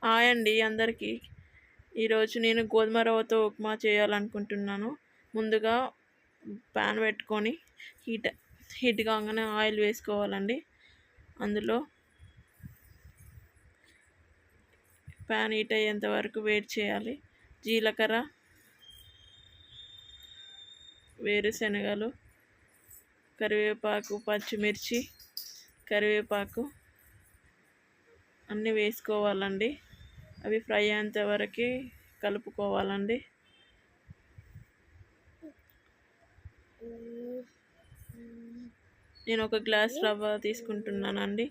Hi అండి అందరికీ. ఈరోజు నేను గోధుమ రవ్వతో ఉప్మా చేయాలనుకుంటున్నాను. ముందుగా ప్యాన్ పెట్టుకొని హీట్ కాగానే ఆయిల్ వేసుకోవాలండి. అందులో ప్యాన్ హీట్ అయ్యేంత వరకు వెయిట్ చేయాలి. జీలకర్ర, వేరుశనగలు, కరివేపాకు, పచ్చిమిర్చి, కరివేపాకు అన్నీ వేసుకోవాలండి. అవి ఫ్రై అయ్యేంత వరకు కలుపుకోవాలండి. నేను ఒక గ్లాస్ రవ్వ తీసుకుంటున్నానండి.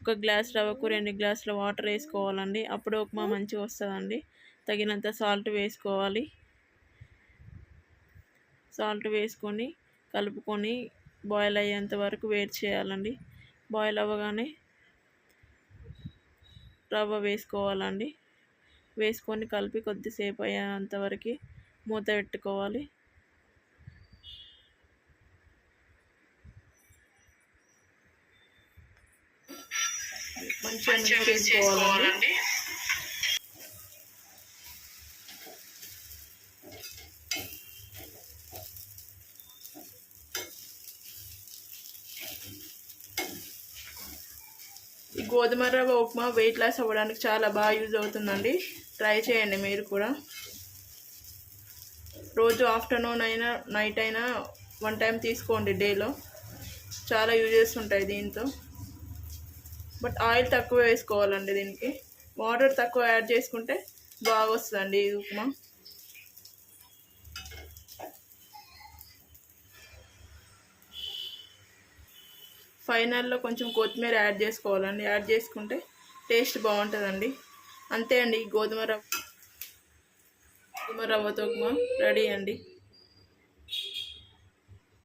ఒక గ్లాస్ రవ్వకు 2 గ్లాసుల వాటర్ వేసుకోవాలండి. అప్పుడు ఉప్మా మంచిగా వస్తుందండి. తగినంత సాల్ట్ వేసుకోవాలి. సాల్ట్ వేసుకొని కలుపుకొని బాయిల్ అయ్యేంత వరకు వెయిట్ చేయాలండి. బాయిల్ అవ్వగానే రవ్వ వేసుకోవాలండి. వేసుకొని కలిపి కొద్దిసేపు అయ్యేంత వరకు మూత పెట్టుకోవాలి. మంచిగా మిక్స్ చేసుకోవాలండి. ఈ గోధుమ రవ్వ ఉప్మా వెయిట్ లాస్ అవ్వడానికి చాలా బాగా యూజ్ అవుతుందండి. ట్రై చేయండి మీరు కూడా. రోజు ఆఫ్టర్నూన్ అయినా నైట్ అయినా 1 టైం తీసుకోండి డేలో. చాలా యూజెస్ ఉంటాయి దీంతో. బట్ ఆయిల్ తక్కువ వేసుకోవాలండి. దీనికి వాటర్ తక్కువ యాడ్ చేసుకుంటే బాగా వస్తుందండి ఈ ఉప్మా. ఫైనల్లో కొంచెం కొత్తిమీర యాడ్ చేసుకోవాలండి. యాడ్ చేసుకుంటే టేస్ట్ బాగుంటుందండి. అంతే అండి, గోధుమ రవ్వతో ఉప్మా రెడీ అండి.